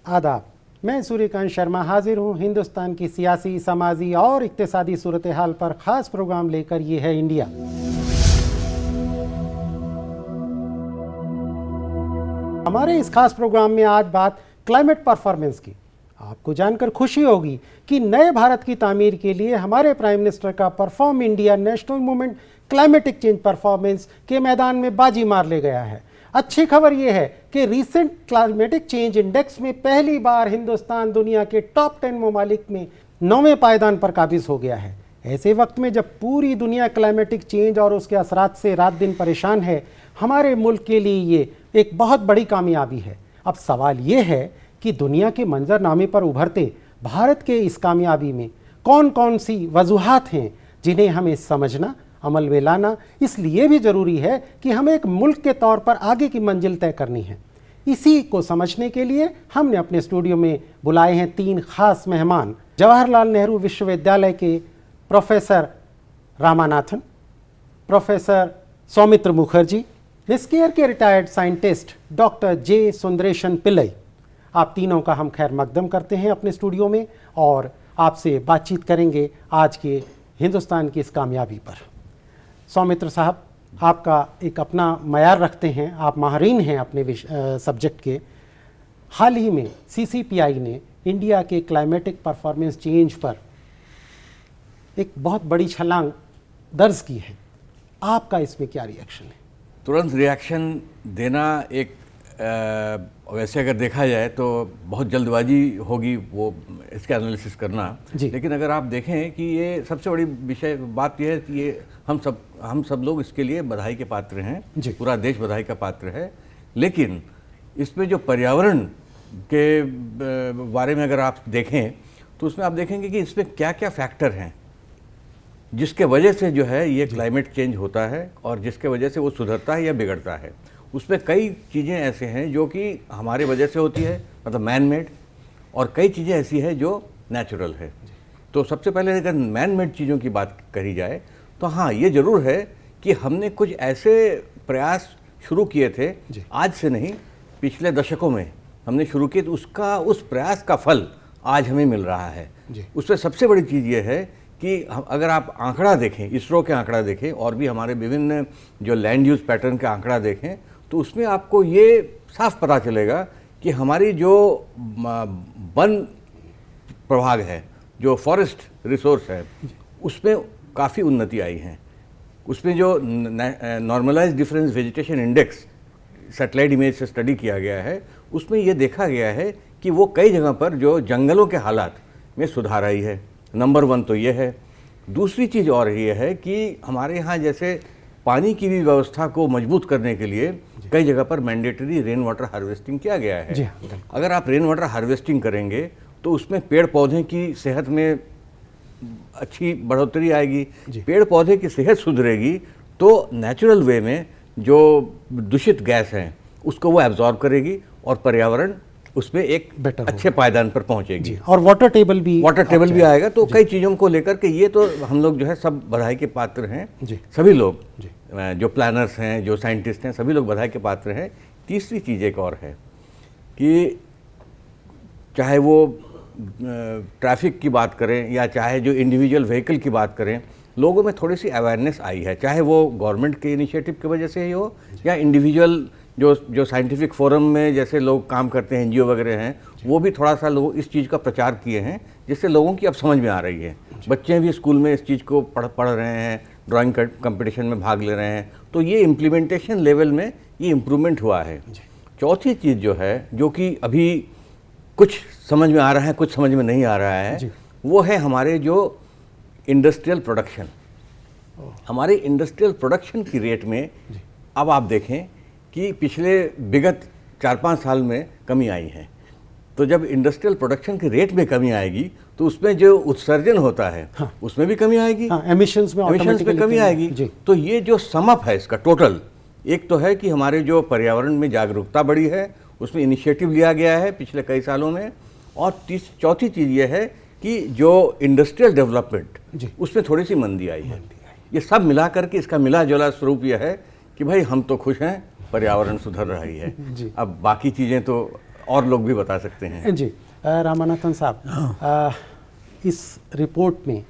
आदाब। मैं सूर्यकांत शर्मा हाजिर हूँ हिंदुस्तान की सियासी, समाजी और इक्तिसादी सूरत हाल पर ख़ास प्रोग्राम लेकर। ये है इंडिया। हमारे इस खास प्रोग्राम में आज बात क्लाइमेट परफॉर्मेंस की। आपको जानकर खुशी होगी कि नए भारत की तामीर के लिए हमारे प्राइम मिनिस्टर का perform India national movement climatic change performance के मैदान में बाजी मार ले गया है। अच्छी खबर यह है कि रीसेंट क्लाइमेटिक चेंज इंडेक्स में पहली बार हिंदुस्तान दुनिया के टॉप 10 ममालिक में 9वें पायदान पर काबिज हो गया है। ऐसे वक्त में जब पूरी दुनिया क्लाइमेटिक चेंज और उसके असरात से रात दिन परेशान है, हमारे मुल्क के लिए ये एक बहुत बड़ी कामयाबी है। अब सवाल ये है कि दुनिया के मंजरनामे पर उभरते भारत के इस कामयाबी में कौन कौन सी वजूहात हैं जिन्हें हमें समझना, अमल में लाना इसलिए भी ज़रूरी है कि हमें एक मुल्क के तौर पर आगे की मंजिल तय करनी है। इसी को समझने के लिए हमने अपने स्टूडियो में बुलाए हैं 3 खास मेहमान। जवाहरलाल नेहरू विश्वविद्यालय के professor Ramanathan, professor Saumitra Mukherjee, NISCAIR के retired scientist doctor J Sundaresan Pillai. आप तीनों का हम खैर मकदम करते हैं अपने स्टूडियो में और आपसे बातचीत करेंगे आज के हिंदुस्तान की इस कामयाबी पर। सौमित्र साहब, आपका एक अपना मयार रखते हैं, आप माहिरीन हैं अपने सब्जेक्ट के। हाल ही में CCPI ने इंडिया के क्लाइमेटिक परफॉर्मेंस चेंज पर एक बहुत बड़ी छलांग दर्ज की है। आपका इसमें क्या रिएक्शन है? तुरंत रिएक्शन देना एक वैसे अगर देखा जाए तो बहुत जल्दबाजी होगी वो इसके एनालिसिस करना। लेकिन अगर आप देखें कि ये सबसे बड़ी बात यह है कि ये हम सब लोग इसके लिए बधाई के पात्र हैं, पूरा देश बधाई का पात्र है। लेकिन इसमें जो पर्यावरण के बारे में अगर आप देखें तो उसमें आप देखेंगे कि इसमें क्या क्या फैक्टर हैं जिसके वजह से जो है ये क्लाइमेट चेंज होता है और जिसके वजह से वो सुधरता है या बिगड़ता है। उसमें कई चीज़ें ऐसे हैं जो कि हमारे वजह से होती है, मतलब मैन मेड, और कई चीज़ें ऐसी हैं जो नेचुरल है। तो सबसे पहले अगर मैन मेड चीज़ों की बात करी जाए तो हाँ, ये ज़रूर है कि हमने कुछ ऐसे प्रयास शुरू किए थे, आज से नहीं पिछले दशकों में हमने शुरू किए, तो उस प्रयास का फल आज हमें मिल रहा है। उसमें सबसे बड़ी चीज़ ये है कि अगर आप आंकड़ा देखें, इसरो के आंकड़ा देखें और भी हमारे विभिन्न जो लैंड यूज़ पैटर्न के आंकड़ा देखें तो उसमें आपको ये साफ पता चलेगा कि हमारी जो वन प्रभाग है, जो फॉरेस्ट रिसोर्स है, उसमें काफ़ी उन्नति आई है। उसमें जो normalised difference vegetation index satellite image से स्टडी किया गया है, उसमें ये देखा गया है कि वो कई जगह पर जो जंगलों के हालात में सुधार आई है। नंबर 1 तो ये है। दूसरी चीज़ और ये है कि हमारे यहाँ जैसे पानी की भी व्यवस्था को मजबूत करने के लिए कई जगह पर मैंडेटरी रेन वाटर हार्वेस्टिंग किया गया है। अगर आप रेन वाटर हार्वेस्टिंग करेंगे तो उसमें पेड़ पौधे की सेहत में अच्छी बढ़ोतरी आएगी। पेड़ पौधे की सेहत सुधरेगी तो नेचुरल वे में जो दूषित गैस हैं उसको वो एब्जॉर्ब करेगी और पर्यावरण उसमें एक अच्छे पायदान पर पहुंचेगी और वाटर टेबल भी आएगा। तो कई चीज़ों को लेकर के ये तो हम लोग जो है सब बधाई के पात्र हैं। सभी लोग जो प्लानर्स हैं, जो साइंटिस्ट हैं, सभी लोग बधाई के पात्र हैं। तीसरी चीज़ एक और है कि चाहे वो ट्रैफिक की बात करें या चाहे जो इंडिविजुअल व्हीकल की बात करें, लोगों में थोड़ी सी अवेयरनेस आई है, चाहे वो गवर्नमेंट के इनिशिएटिव की वजह से ही हो या इंडिविजुअल जो साइंटिफिक फोरम में जैसे लोग काम करते हैं, NGO वगैरह हैं, वो भी थोड़ा सा लोग इस चीज़ का प्रचार किए हैं जिससे लोगों की अब समझ में आ रही है। बच्चे भी स्कूल में इस चीज़ को पढ़ रहे हैं, ड्राइंग कंपटीशन में भाग ले रहे हैं, तो ये इम्प्लीमेंटेशन लेवल में ये इम्प्रूवमेंट हुआ है। चौथी चीज़ जो है, जो कि अभी कुछ समझ में आ रहा है, कुछ समझ में नहीं आ रहा है, वो है हमारे जो इंडस्ट्रियल प्रोडक्शन। हमारे इंडस्ट्रियल प्रोडक्शन की रेट में अब आप देखें कि पिछले विगत 4-5 साल में कमी आई है। तो जब इंडस्ट्रियल प्रोडक्शन की रेट में कमी आएगी तो उसमें जो उत्सर्जन होता है उसमें भी कमी आएगी, एमिशंस में कमी आएगी। तो ये जो समअप है इसका टोटल, एक तो है कि हमारे जो पर्यावरण में जागरूकता बढ़ी है, उसमें इनिशिएटिव लिया गया है पिछले कई सालों में, और चौथी चीज़ ये है कि जो इंडस्ट्रियल डेवलपमेंट उसमें थोड़ी सी मंदी आई है। ये सब मिला करके इसका मिला जुला स्वरूप यह है कि भाई हम तो खुश हैं, पर्यावरण सुधर रही है। अब बाकी चीज़ें तो और लोग भी बता सकते हैं। जी रामानाथन साहब, इस रिपोर्ट में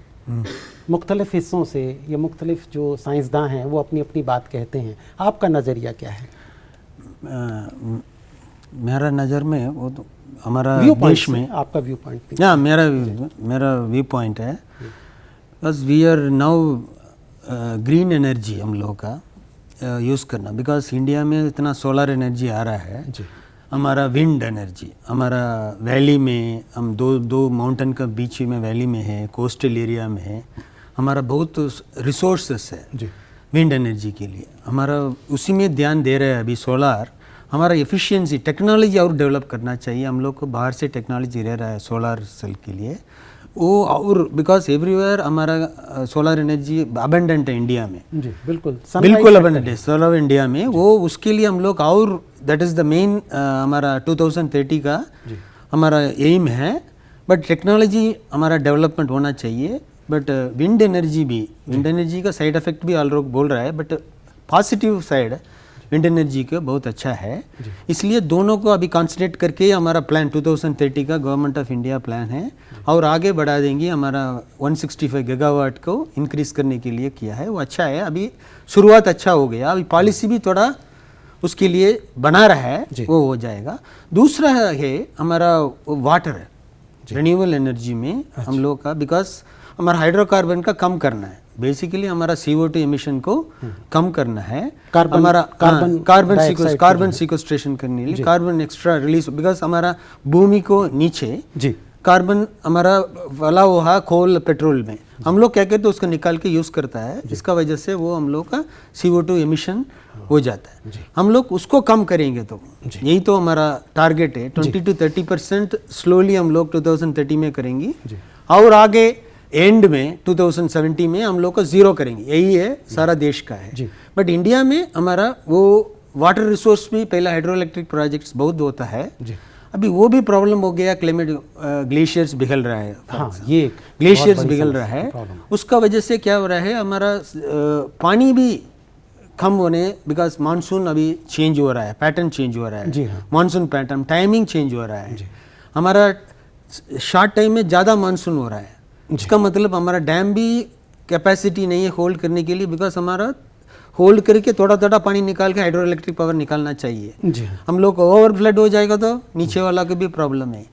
मुख्तलिफ हिस्सों से ये मुख्तलिफ जो साइंसदान हैं वो अपनी अपनी बात कहते हैं, आपका नज़रिया क्या है? मेरा नज़र में वो तो हमारा व्यू देश में, आपका व्यू पॉइंट? हाँ, मेरा व्यू पॉइंट है, बस we are now green energy हम लोग का यूज़ करना, बिकॉज इंडिया में इतना सोलर एनर्जी आ रहा है जी, हमारा विंड एनर्जी, हमारा वैली में हम दो माउंटेन का बीच में वैली में है, कोस्टल एरिया में है, हमारा बहुत रिसोर्सेस है जी, विंड एनर्जी के लिए, हमारा उसी में ध्यान दे रहे हैं अभी। सोलार हमारा एफिशिएंसी टेक्नोलॉजी और डेवलप करना चाहिए, हम लोग को बाहर से टेक्नोलॉजी रह रहा है सोलार सेल के लिए वो, और बिकॉज एवरीवेयर हमारा सोलर एनर्जी अबेंडेंट है इंडिया में। जी बिल्कुल अबेंडेंट है सोलर इंडिया में, वो उसके लिए हम लोग और दैट इज़ द मेन हमारा 2030 का हमारा एम है, बट टेक्नोलॉजी हमारा डेवलपमेंट होना चाहिए। बट विंड एनर्जी का साइड इफेक्ट भी all लोग बोल रहा है, but positive side wind energy का बहुत अच्छा है, इसलिए दोनों को अभी कॉन्सेंट्रेट करके हमारा प्लान 2030 का गवर्नमेंट ऑफ इंडिया प्लान है और आगे बढ़ा देंगे। हमारा 165 गीगावाट को इंक्रीज करने के लिए किया है, वो अच्छा है, अभी शुरुआत अच्छा हो गया, अभी पॉलिसी भी थोड़ा उसके लिए बना रहा है, वो हो जाएगा। दूसरा है हमारा वाटर है, रिन्यूएबल एनर्जी में हम लोग का, बिकॉज हमारा हाइड्रोकार्बन का कम करना है, बेसिकली हमारा CO2 एमिशन को कम करना है, हमारा कार्बन सिक्वेस्ट्रेशन करने के लिए, कार्बन एक्स्ट्रा रिलीज, बिकॉज हमारा भूमि को नीचे जी कार्बन हमारा फैला हुआ कोल पेट्रोल में, हम लोग क्या कहते हैं उसको निकाल के यूज़ करता है, जिसका वजह से वो हम लोग का CO2 एमिशन हो जाता है। हम लोग उसको कम करेंगे तो यही तो हमारा टारगेट है, 20 to 30% स्लोली हम लोग 2030 में करेंगे और आगे एंड में 2070 में हम लोग को जीरो करेंगे, यही है सारा देश का है। बट इंडिया में हमारा वो वाटर रिसोर्स भी पहला हाइड्रो इलेक्ट्रिक प्रोजेक्ट्स बहुत होता है, अभी वो भी प्रॉब्लम हो गया, क्लाइमेट ग्लेशियर्स पिघल रहा है, हाँ, ये ग्लेशियर्स पिघल रहा है, उसका वजह से क्या हो रहा है हमारा पानी भी कम होने, बिकॉज मानसून अभी चेंज हो रहा है, पैटर्न चेंज हो रहा है, मानसून पैटर्न टाइमिंग चेंज हो रहा है, हमारा शॉर्ट टाइम में ज़्यादा मानसून हो रहा है, इसका मतलब हमारा डैम भी कैपेसिटी नहीं है होल्ड करने के लिए, बिकॉज हमारा होल्ड करके थोड़ा थोड़ा पानी निकाल के हाइड्रो इलेक्ट्रिक पावर निकालना चाहिए। हम लोग को ओवर फ्लड हो जाएगा तो नीचे वाला को भी प्रॉब्लम है,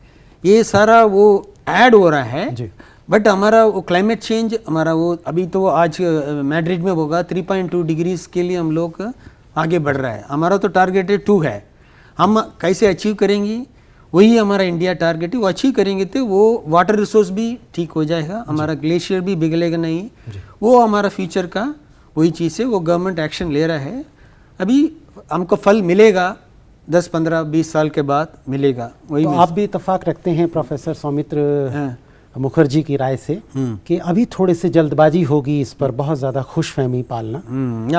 ये सारा वो ऐड हो रहा है। बट हमारा वो क्लाइमेट चेंज हमारा वो अभी तो आज मैड्रिड में होगा 3.2 डिग्रीज के लिए हम लोग आगे बढ़ रहा है, हमारा तो टारगेट है 2 है, हम कैसे अचीव करेंगे वही हमारा इंडिया टारगेट है, वो अचीव करेंगे तो वो वाटर रिसोर्स भी ठीक हो जाएगा, हमारा ग्लेशियर भी पिघलेगा नहीं, वो हमारा फ्यूचर का वही चीज़ है, वो गवर्नमेंट एक्शन ले रहा है, अभी हमको फल मिलेगा 10, 15, 20 साल के बाद मिलेगा। वही तो आप भी इत्तेफाक रखते हैं प्रोफेसर सौमित्र मुखर्जी की राय से कि अभी थोड़े से जल्दबाजी होगी इस पर, बहुत ज़्यादा खुशफहमी पालना,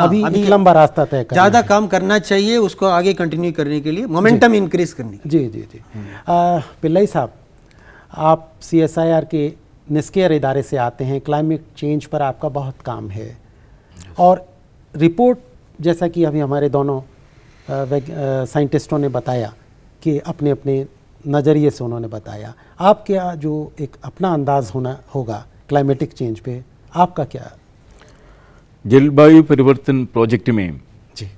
अभी एक लंबा रास्ता तय करना, ज़्यादा काम करना चाहिए, उसको आगे कंटिन्यू करने के लिए मोमेंटम इंक्रीज करने। जी पिल्लई साहब, आप CSIR के निस्केयर इदारे से आते हैं, क्लाइमेट चेंज पर आपका बहुत काम है और रिपोर्ट जैसा कि अभी हमारे दोनों साइंटिस्टों ने बताया कि अपने अपने नज़रिए से उन्होंने बताया, आप क्या जो एक अपना अंदाज़ होना होगा क्लाइमेटिक चेंज पे, आपका क्या? जलवायु परिवर्तन प्रोजेक्ट में जी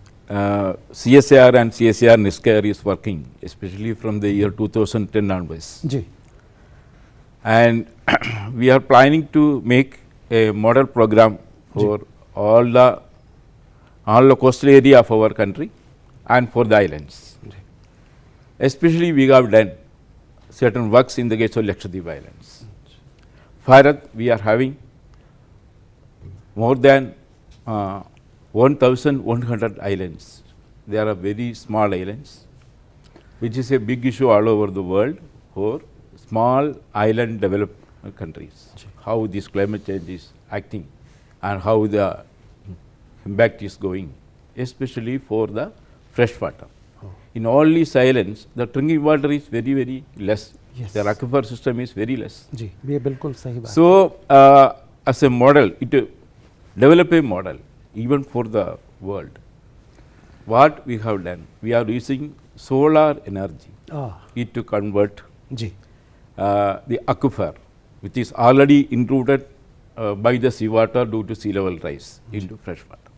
CSIR and CSIR NISCAR is working, especially from the year 2010 onwards. Ji And we are planning to make a model program for all the coastal area of our country and for the islands. Especially we have done certain works in the case of Lakshadweep Islands. Bharat, we are having more than 1,100 islands. They are very small islands, which is a big issue all over the world for small island developed countries. How this climate change is acting and how the impact is going, especially for the fresh water. In all these islands, the drinking water is very, very less. Yes. The aquifer system is very less. जी ये बिल्कुल सही बात। So, as a model, develop a model even for the world. What we have done, we are using solar energy it to convert जी the aquifer, which is already intruded by the seawater due to sea level rise into fresh water.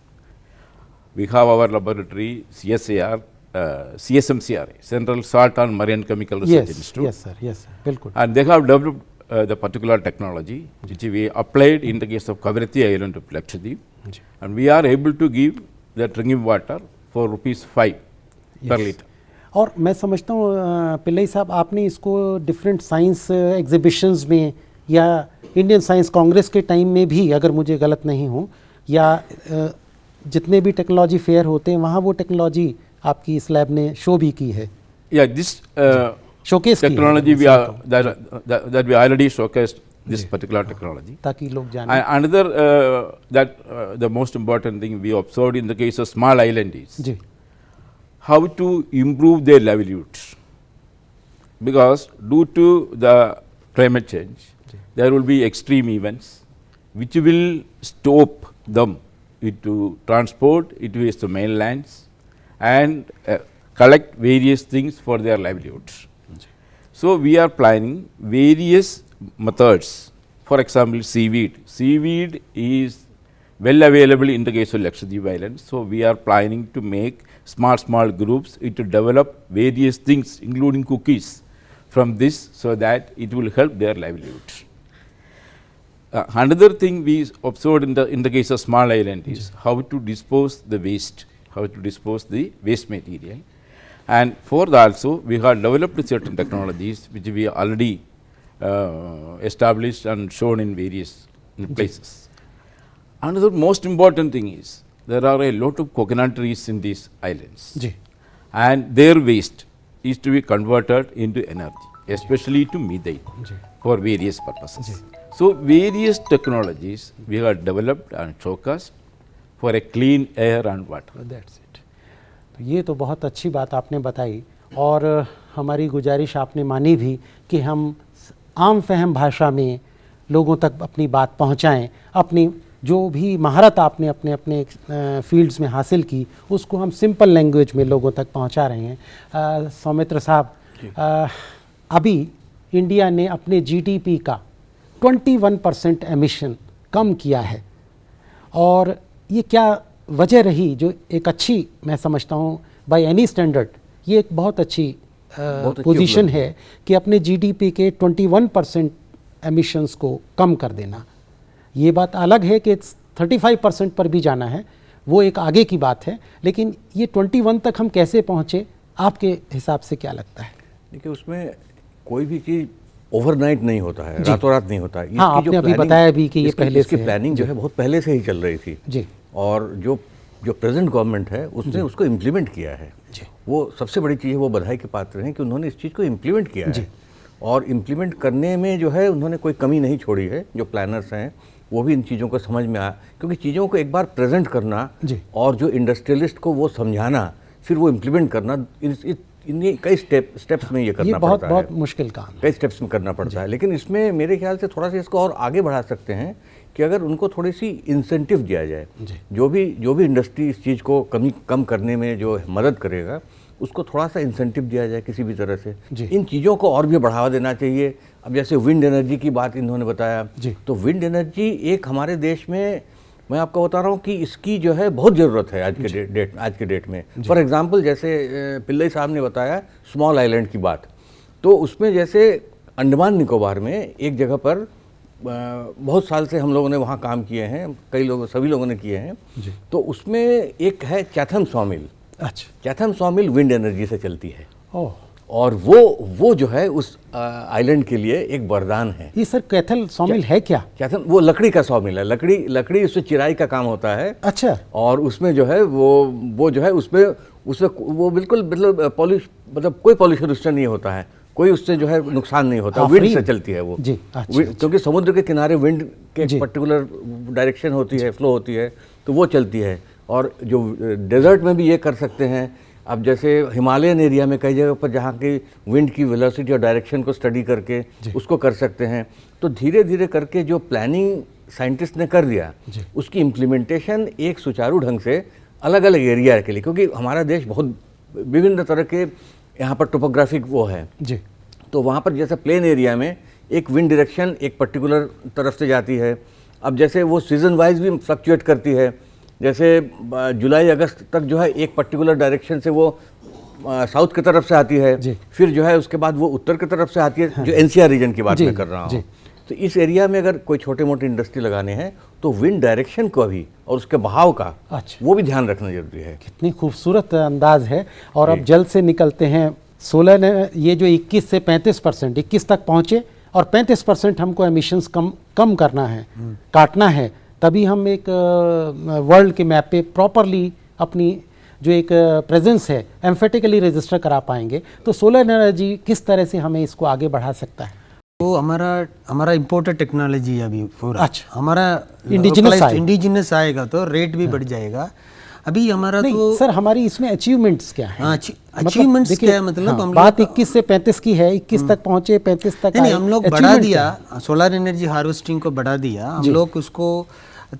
We have our laboratory CSAR, CSMCRA, Central Salt and Marine Chemical Research Institute. Yes sir बिल्कुल. And they have developed the particular technology which we applied in the case of Kavaratti Island of Lakshadweep, and we are able to give the drinking water for ₹5 per liter. और मैं समझता हूँ पिल्लई साहब, आपने इसको different science exhibitions में या Indian science Congress के टाइम में भी, अगर मुझे गलत नहीं हूँ, या जितने भी टेक्नोलॉजी फेयर होते हैं वहाँ वो टेक्नोलॉजी आपकी इस लैब ने शो भी की है. Yeah, this showcase technology we are that we already showcased this particular technology. ताकि लोग जाने. And another the most important thing we observed in the case of small island is जी how to improve their livelihoods, because due to the climate change there will be extreme events which will stop them to transport it to the mainlands and collect various things for their livelihoods. So we are planning various methods. For example, seaweed. Seaweed is well available in the case of Lakshadweep Islands. So we are planning to make small groups to develop various things, including cookies, from this, so that it will help their livelihoods. Another thing we observed in the case of small island is how to dispose the waste, how to dispose the waste material. And for that also we have developed certain technologies which we already established and shown in various places. Another most important thing is there are a lot of coconut trees in these islands, जी and their waste is to be converted into energy, especially to methane for various purposes. So various technologies we have developed and showcased for a clean air and water. That's it. तो ये तो बहुत अच्छी बात आपने बताई, और हमारी गुजारिश आपने मानी भी कि हम आम फहम भाषा में लोगों तक अपनी बात पहुंचाएं. अपनी जो भी महारत आपने अपने अपने फील्ड्स में हासिल की उसको हम सिंपल लैंग्वेज में लोगों तक पहुंचा रहे हैं. सौमित्र साहब, अभी इंडिया ने अपने जीडीपी का 21% एमिशन कम किया है, और ये क्या वजह रही जो एक अच्छी, मैं समझता हूँ बाय एनी स्टैंडर्ड ये एक बहुत अच्छी पोजीशन है कि अपने जीडीपी के 21% एमिशंस को कम कर देना. ये बात अलग है कि 35% पर भी जाना है, वो एक आगे की बात है, लेकिन ये 21 तक हम कैसे पहुँचे, आपके हिसाब से क्या लगता है? देखिए, उसमें कोई भी चीज़ ओवरनाइट नहीं होता है, रातों रात नहीं होता. हाँ, आपने अभी बताया भी कि ये पहले से प्लानिंग जो है बहुत पहले से ही चल रही थी जी, और जो प्रेजेंट गवर्नमेंट है उसने उसको इम्प्लीमेंट किया है. वो सबसे बड़ी चीज़ है, वो बधाई के पात्र हैं कि उन्होंने इस चीज़ को इम्प्लीमेंट किया है, और इम्प्लीमेंट करने में जो है उन्होंने कोई कमी नहीं छोड़ी है. जो प्लानर्स हैं वो भी इन चीज़ों को समझ में आया, क्योंकि चीज़ों को एक बार प्रेजेंट करना और जो इंडस्ट्रियलिस्ट को वो समझाना, फिर वो इम्प्लीमेंट करना, इन्हीं कई स्टेप्स में ये करना पड़ता है. बहुत मुश्किल काम, कई स्टेप्स में करना पड़ता है. लेकिन इसमें मेरे ख्याल से थोड़ा सा इसको और आगे बढ़ा सकते हैं कि अगर उनको थोड़ी सी इंसेंटिव दिया जाए, जो भी इंडस्ट्री इस चीज़ को कम करने में जो मदद करेगा उसको थोड़ा सा इंसेंटिव दिया जाए किसी भी तरह से. इन चीज़ों को और भी बढ़ावा देना चाहिए. अब जैसे विंड एनर्जी की बात इन्होंने बताया, तो विंड एनर्जी एक हमारे देश में, मैं आपको बता रहा हूँ कि इसकी जो है बहुत ज़रूरत है आज के डेट में. फॉर एग्जांपल, जैसे पिल्लई साहब ने बताया स्मॉल आइलैंड की बात, तो उसमें जैसे अंडमान निकोबार में एक जगह पर बहुत साल से हम लोगों ने वहाँ काम किए हैं, सभी लोगों ने किए हैं. तो उसमें एक है चैथम सॉमिल. अच्छा, चैथम सॉमिल विंड एनर्जी से चलती है. ओह, और वो जो है उस आइलैंड के लिए एक वरदान है. ये सर कैथल सॉमिल है क्या? चैथम वो लकड़ी का सॉमिल है. लकड़ी उससे चिराई का काम होता है. अच्छा. और उसमें जो है वो जो है उसमें वो बिल्कुल मतलब कोई पॉल्यूशन उससे नहीं होता है, कोई उससे जो है नुकसान नहीं होता. विंड से चलती है वो जी. क्योंकि समुद्र के किनारे विंड के एक पर्टिकुलर डायरेक्शन होती है, फ्लो होती है, तो वो चलती है. और जो डेजर्ट में भी ये कर सकते हैं. अब जैसे हिमालयन एरिया में कई जगह पर जहाँ की विंड की वेलोसिटी और डायरेक्शन को स्टडी करके उसको कर सकते हैं. तो धीरे धीरे करके जो प्लानिंग साइंटिस्ट ने कर दिया, उसकी इम्प्लीमेंटेशन एक सुचारू ढंग से अलग अलग एरिया के लिए, क्योंकि हमारा देश बहुत विभिन्न तरह के यहाँ पर टोपोग्राफिक वो है, जी तो वहाँ पर जैसे प्लेन एरिया में एक विंड डायरेक्शन एक पर्टिकुलर तरफ से जाती है। अब जैसे वो सीजन वाइज भी फ्लक्चुएट करती है, जैसे जुलाई अगस्त तक जो है एक पर्टिकुलर डायरेक्शन से वो साउथ की तरफ से आती है, फिर जो है उसके बाद वो उत्तर की तरफ से आती है, जो एनसीआर रीजन की बात मैं कर रहा हूँ। तो इस एरिया में अगर कोई छोटे मोटे इंडस्ट्री लगाने हैं तो विंड डायरेक्शन को भी और उसके बहाव का वो भी ध्यान रखना जरूरी है। कितनी खूबसूरत अंदाज है। और अब जल्द से निकलते हैं, सोलर ने ये जो 21 से 35%, 21 तक पहुँचे और 35% हमको एमिशंस कम करना है, काटना है, तभी हम एक वर्ल्ड के मैप पे प्रॉपरली अपनी जो एक प्रेजेंस है एम्फेटिकली रजिस्टर करा पाएंगे। तो सोलर एनर्जी किस तरह से हमें इसको आगे बढ़ा सकता है? तो हमारा इम्पोर्टेड टेक्नोलॉजी है अभी पूरा। अच्छा, हमारा इंडिजिनस आएगा तो रेट भी बढ़ जाएगा। अभी हमारा तो सर हमारी इसमें अचीवमेंट्स क्या है? अचीवमेंट्स क्या है, मतलब हम बात 21 से 35 की है, 21 तक पहुंचे, 35 तक नहीं, हम लोग बढ़ा दिया, सोलर एनर्जी हार्वेस्टिंग को बढ़ा दिया हम लोग। उसको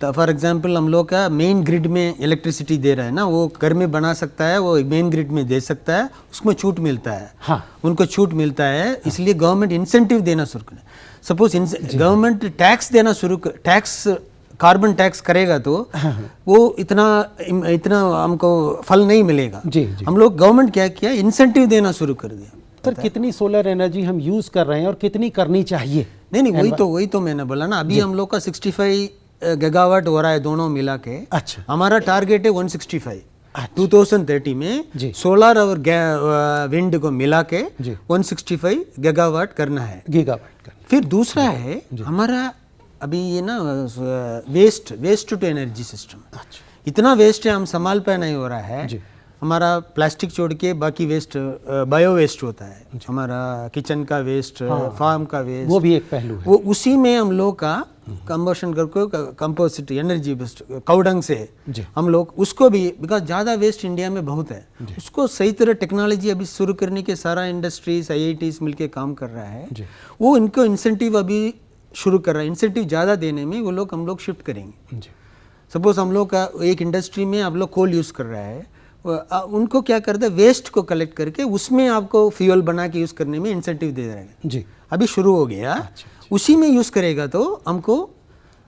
फॉर एग्जांपल हम लोग का मेन ग्रिड में इलेक्ट्रिसिटी दे रहा है ना, वो घर में बना सकता है, वो मेन ग्रिड में दे सकता है, उसमें छूट मिलता है। हाँ, उनको छूट मिलता है, इसलिए गवर्नमेंट इंसेंटिव देना शुरू करे। सपोज गवर्नमेंट टैक्स देना कार्बन टैक्स करेगा तो वो इतना हमको फल नहीं मिलेगा। हम लोग गवर्नमेंट क्या किया, इंसेंटिव देना शुरू कर दिया। सर कितनी सोलर एनर्जी हम यूज कर रहे हैं और कितनी करनी चाहिए? नहीं, वही तो मैंने बोला ना, अभी हम लोग का 65 गीगावाट हो रहा है दोनों मिला के। अच्छा, हमारा टारगेट है 165। 2030 में सोलर और विंड को मिला के 165 गीगावाट करना है। फिर दूसरा है हमारा अभी ये ना वेस्ट टू एनर्जी सिस्टम। इतना वेस्ट है, हम संभाल पे नहीं हो रहा है। हमारा प्लास्टिक छोड़ के बाकी वेस्ट बायो वेस्ट होता है, हमारा किचन का वेस्ट, फार्म का वेस्ट, वो भी एक पहलू है। वो उसी में हम लोग का कंबशन करके कंपोजिट एनर्जी वेस्ट काउडंग से हम लोग उसको भी, बिकॉज ज़्यादा वेस्ट इंडिया में बहुत है, उसको सही तरह टेक्नोलॉजी अभी शुरू करने के सारा इंडस्ट्रीज IITs मिलके काम कर रहा है। वो इनको इंसेंटिव अभी शुरू कर रहा है, इंसेंटिव ज़्यादा देने में वो लोग हम लोग शिफ्ट करेंगे। सपोज हम लोग का एक इंडस्ट्री में आप लोग कोल यूज़ कर रहा है, उनको क्या करते हैं, वेस्ट को कलेक्ट करके उसमें आपको फ्यूल बना के यूज़ करने में इंसेंटिव दे रहे हैं। अभी शुरू हो गया। उसी में यूज़ करेगा तो हमको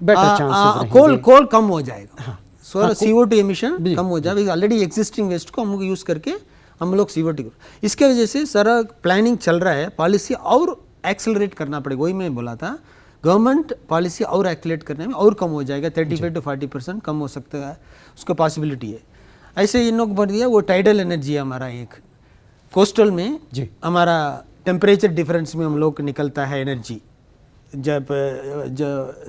बेटर चांसेस, कोल कम हो जाएगा, CO2 एमिशन कम हो जाएगा। ऑलरेडी एग्जिस्टिंग वेस्ट को हम यूज़ करके हम लोग CO2, इसके वजह से सारा प्लानिंग चल रहा है, पॉलिसी और एक्सेलरेट करना पड़ेगा। वही मैं बोला था, गवर्नमेंट पॉलिसी और एक्सेलरेट करने में और कम हो जाएगा, 35 to 40% कम हो सकता है, उसको पॉसिबिलिटी है। ऐसे इन लोग बढ़ दिया। वो टाइडल एनर्जी है हमारा, एक कोस्टल में हमारा टेम्परेचर डिफरेंस में हम लोग निकलता है एनर्जी। जब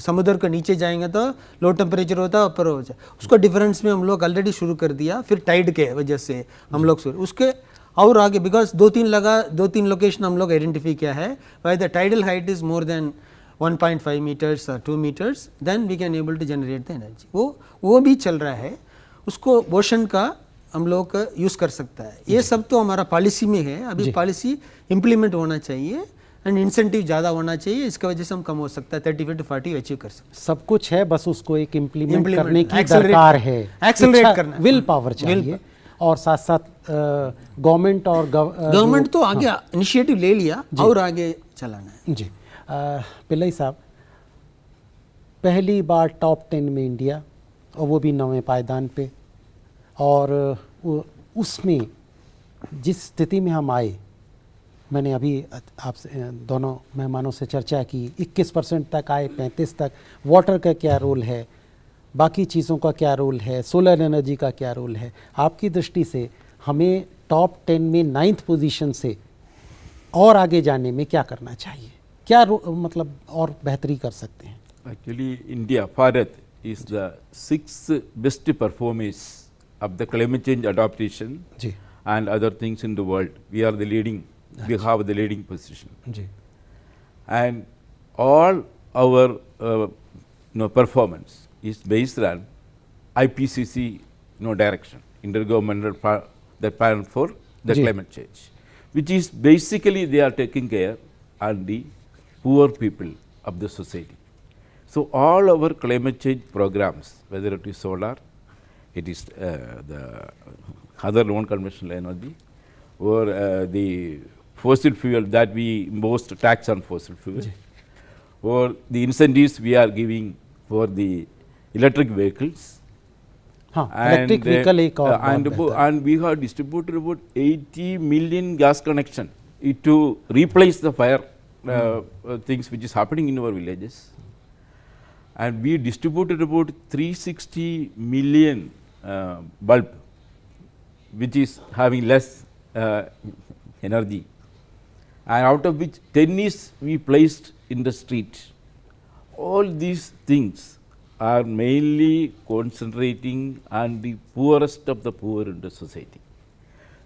समुद्र के नीचे जाएंगे तो लो टेम्परेचर होता है, ऊपर हो जाए, उसको डिफरेंस में हम लोग ऑलरेडी शुरू कर दिया। फिर टाइड के वजह से हम लोग उसके और आगे, बिकॉज 2-3 लोकेशन हम लोग आइडेंटिफाई किया है, why the tidal height is more than 1.5 meters or 2 meters, then we can able to generate the energy। वो भी चल रहा है, उसको ओशन का हम लोग यूज़ कर सकता है। ये सब तो हमारा पॉलिसी में है, अभी पॉलिसी इम्प्लीमेंट होना चाहिए एंड इंसेंटिव ज़्यादा होना चाहिए, इसकी वजह से हम कम हो सकता है, 35 to 40 अचीव कर सकते हैं। सब कुछ है, बस उसको एक इम्प्लीमेंट करने की दरकार है, एक्सेलरेट करना, विल पावर चाहिए। और साथ साथ गवर्नमेंट और गवर्नमेंट तो आगे इनिशिएटिव ले लिया और आगे चलाना है। जी पिल्लई साहब, पहली बार टॉप 10 में इंडिया, और वो भी 9वें पायदान पे, और उसमें जिस स्थिति में हम आए, मैंने अभी आपसे दोनों मेहमानों से चर्चा की, 21% तक आए, 35 तक। वाटर का क्या रोल है, बाकी चीज़ों का क्या रोल है, सोलर एनर्जी का क्या रोल है? आपकी दृष्टि से हमें टॉप 10 में 9th पोजीशन से और आगे जाने में क्या करना चाहिए, क्या मतलब और बेहतरी कर सकते हैं? Actually, India, Bharat is the 6th best performance of the climate change adaptation and other things in the world. We are the leading, we have the leading position. And all our performance is based on IPCC direction, intergovernmental plan for the climate change, which is basically they are taking care on the poor people of the society. So all our climate change programs, whether it is solar, it is the other non-conventional energy, or the fossil fuel that we impose tax on fossil fuel, or the incentives we are giving for the electric vehicles. हाँ, electric vehicle एक और and we have distributed about 80 million gas connection to replace the fire things which is happening in our villages. And we distributed about 360 million bulb, which is having less energy, and out of which 10 is we placed in the street. All these things are mainly concentrating on the poorest of the poor in the society.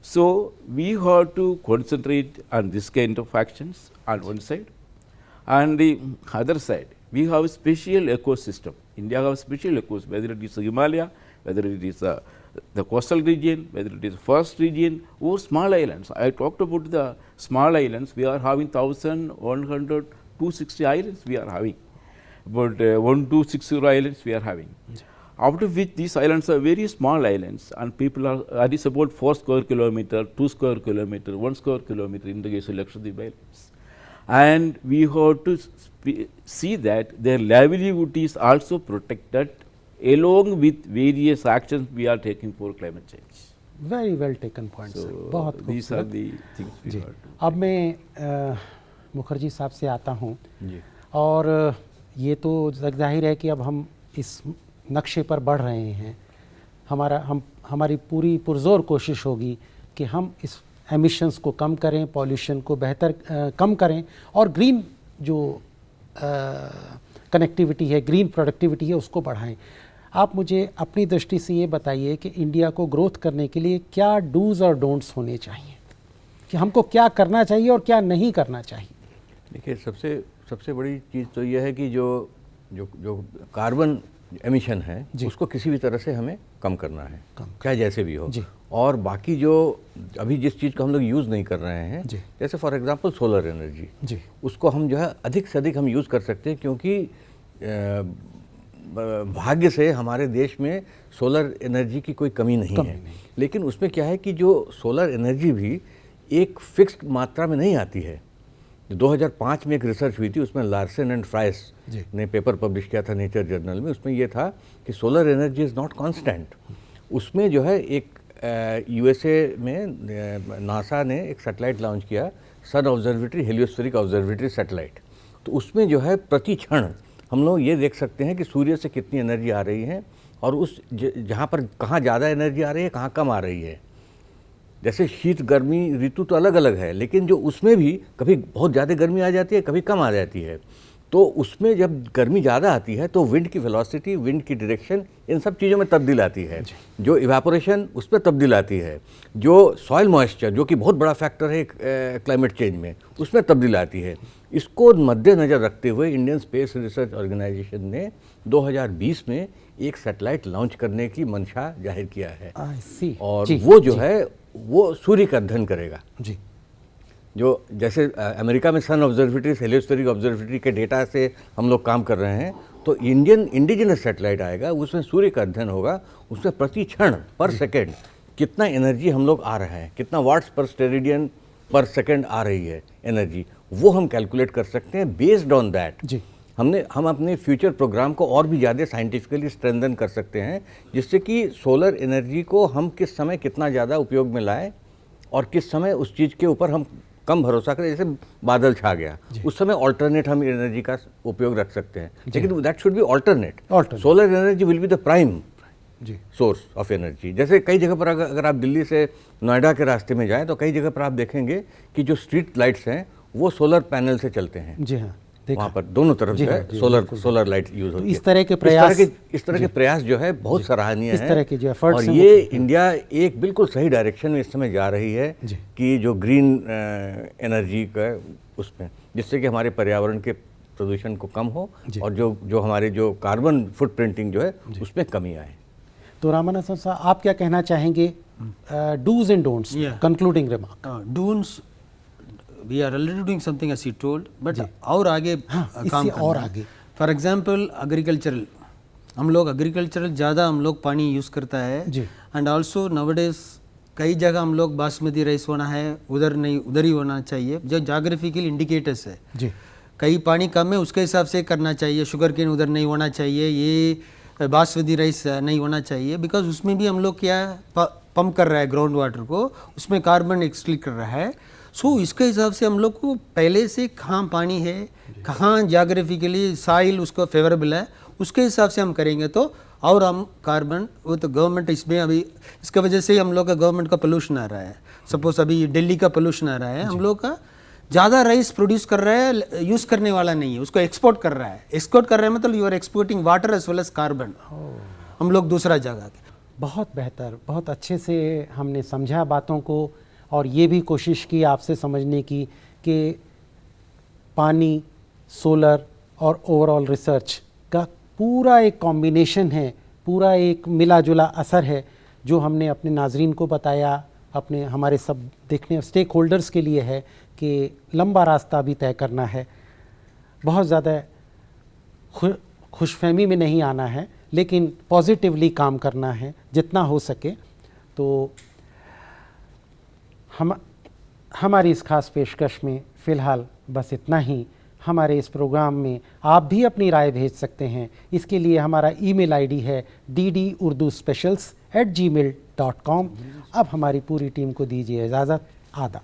So, we have to concentrate on this kind of actions on one side, and the other side we have a special ecosystem. India has a special ecosystem, whether it is the Himalaya, whether it is the coastal region, whether it is forest region or small islands. I talked about the small islands. We are having 1,100, 260 islands we are having, about 1260 islands we are having. Out of which these islands are very small islands, and people are, that is about 4 square kilometer, 2 square kilometer, 1 square kilometer in the case of Lakshadweep Islands. And we have to see that their livelihood is also protected along with various actions we are taking for climate change. Very well taken point sir, बहुत these are खूबसूरत। the things we जी, have to. अब मैं मुखर्जी साहब से आता हूँ, और ये तो जाहिर है कि अब हम इस नक्शे पर बढ़ रहे हैं। हमारी पूरी पुरजोर कोशिश होगी कि हम इस एमिशंस को कम करें, पॉल्यूशन को बेहतर कम करें, और ग्रीन जो कनेक्टिविटी है, ग्रीन प्रोडक्टिविटी है, उसको बढ़ाएं। आप मुझे अपनी दृष्टि से ये बताइए कि इंडिया को ग्रोथ करने के लिए क्या डूज़ और डोंट्स होने चाहिए, कि हमको क्या करना चाहिए और क्या नहीं करना चाहिए। देखिए, सबसे बड़ी चीज़ तो यह है कि जो कार्बन एमिशन है उसको किसी भी तरह से हमें कम करना है, चाहे जैसे भी हो। और बाकी जो अभी जिस चीज़ को हम लोग यूज़ नहीं कर रहे हैं, जैसे फॉर एग्जांपल सोलर एनर्जी, उसको हम जो है अधिक से अधिक हम यूज़ कर सकते हैं, क्योंकि भाग्य से हमारे देश में सोलर एनर्जी की कोई कमी नहीं है। लेकिन उसमें क्या है कि जो सोलर एनर्जी भी एक फिक्स्ड मात्रा में नहीं आती है। 2005 में एक रिसर्च हुई थी, उसमें लार्सन एंड फ्राइस ने पेपर पब्लिश किया था नेचर जर्नल में। उसमें यह था कि solar energy is not constant. उसमें जो है एक यूएसए में नासा ने एक सैटेलाइट लॉन्च किया, सन ऑब्जर्वेटरी, हेलियोस्फेरिक ऑब्जर्वेटरी सैटेलाइट। तो उसमें जो है प्रति क्षण हम लोग ये देख सकते हैं कि सूर्य से कितनी एनर्जी आ रही है, और उस जहाँ पर कहाँ ज़्यादा एनर्जी आ रही है, कहाँ कम आ रही है। जैसे शीत गर्मी ऋतु तो अलग अलग है, लेकिन जो उसमें भी कभी बहुत ज़्यादा गर्मी आ जाती है, कभी कम आ जाती है। तो उसमें जब गर्मी ज़्यादा आती है तो विंड की वेलोसिटी, विंड की डायरेक्शन, इन सब चीज़ों में तब्दील आती है। जो इवेपोरेशन, उस पर तब्दील आती है। जो सॉइल मॉइस्चर, जो कि बहुत बड़ा फैक्टर है क्लाइमेट चेंज में, उसमें तब्दील आती है। इसको मद्देनज़र रखते हुए इंडियन स्पेस रिसर्च ऑर्गेनाइजेशन ने 2020 में एक सैटेलाइट लॉन्च करने की मंशा जाहिर किया है। और वो जो है वो सूर्य का अध्ययन करेगा। जी, जो जैसे अमेरिका में सन ऑब्जर्वेटरी, हेलियोस्फेरिक ऑब्जर्वेटरी के डेटा से हम लोग काम कर रहे हैं, तो इंडियन इंडिजिनस सैटेलाइट आएगा, उसमें सूर्य का अध्ययन होगा। उसमें प्रति क्षण पर सेकेंड कितना एनर्जी हम लोग आ रहा है, कितना वाट्स पर स्टेरेडियन पर सेकेंड आ रही है एनर्जी, वो हम कैलकुलेट कर सकते हैं। बेस्ड ऑन दैट हम अपने फ्यूचर प्रोग्राम को और भी ज़्यादा साइंटिफिकली स्ट्रेंथन कर सकते हैं, जिससे कि सोलर एनर्जी को हम किस समय कितना ज़्यादा उपयोग में लाएं, और किस समय उस चीज़ के ऊपर हम कम भरोसा करें। जैसे बादल छा गया, उस समय ऑल्टरनेट हम एनर्जी का उपयोग रख सकते हैं, लेकिन that should be alternate. Solar energy will be the prime source of energy. जैसे कई जगह पर अगर आप दिल्ली से नोएडा के रास्ते में जाएं, तो कई जगह पर आप देखेंगे कि जो स्ट्रीट लाइट्स हैं वो सोलर पैनल से चलते हैं। जी हाँ, वहाँ पर दोनों तरफ जो है सोलर लाइट यूज होती है। इस तरह के प्रयास जो है बहुत सराहनीय है। इस तरह के जो एफर्ट्स और ये इंडिया एक बिल्कुल सही डायरेक्शन में इस समय जा रही है कि जो ग्रीन एनर्जी का उसमें, जिससे कि हमारे पर्यावरण के प्रदूषण को कम हो, और जो हमारे जो कार्बन फुटप्रिंटिंग जो है उसमें कमी आए। तो रामानंदन साहब, आप क्या कहना चाहेंगे? Dos and don'ts, concluding remark. डून्स we are already doing something as you told, but और आगे काम और आगे, फॉर एग्जाम्पल एग्रीकल्चरल, हम लोग एग्रीकल्चरल ज़्यादा हम लोग पानी यूज़ करता है, एंड ऑल्सो नवडेज कई जगह हम लोग बासमती राइस होना है, उधर नहीं, उधर ही होना चाहिए। जो जोग्राफिकल इंडिकेटर्स है जी, कहीं पानी कम है उसके हिसाब से करना चाहिए। शुगर केन उधर नहीं होना चाहिए, ये बासमती राइस नहीं होना चाहिए, बिकॉज उसमें भी हम लोग क्या पंप कर रहा है ग्राउंड वाटर को, उसमें कार्बन एक्सक्रीट कर रहा है। सो इसके हिसाब से हम लोग को पहले से कहाँ पानी है, कहाँ जोग्राफिकली साइल उसको फेवरेबल है, उसके हिसाब से हम करेंगे तो और हम कार्बन वो तो गवर्नमेंट इसमें अभी इसके वजह से हम लोग का गवर्नमेंट का पोल्यूशन आ रहा है। सपोज अभी दिल्ली का पोल्यूशन आ रहा है, हम लोग का ज़्यादा राइस प्रोड्यूस कर रहा है, यूज़ करने वाला नहीं है, उसको एक्सपोर्ट कर रहा है। एक्सपोर्ट कर रहे हैं मतलब you are exporting water as well as carbon, हम लोग दूसरा जगह के। बहुत बेहतर, बहुत अच्छे से हमने समझा बातों को और ये भी कोशिश की आपसे समझने की कि पानी, सोलर और ओवरऑल रिसर्च का पूरा एक कॉम्बिनेशन है, पूरा एक मिला जुला असर है जो हमने अपने नाजरीन को बताया, अपने हमारे सब देखने स्टेक होल्डर्स के लिए है कि लंबा रास्ता भी तय करना है। बहुत ज़्यादा खुशफहमी में नहीं आना है, लेकिन पॉजिटिवली काम करना है जितना हो सके। तो हमारी इस खास पेशकश में फ़िलहाल बस इतना ही। हमारे इस प्रोग्राम में आप भी अपनी राय भेज सकते हैं। इसके लिए हमारा ईमेल आईडी है ddurduspecials@gmail.com। अब हमारी पूरी टीम को दीजिए इजाज़त। आदाब।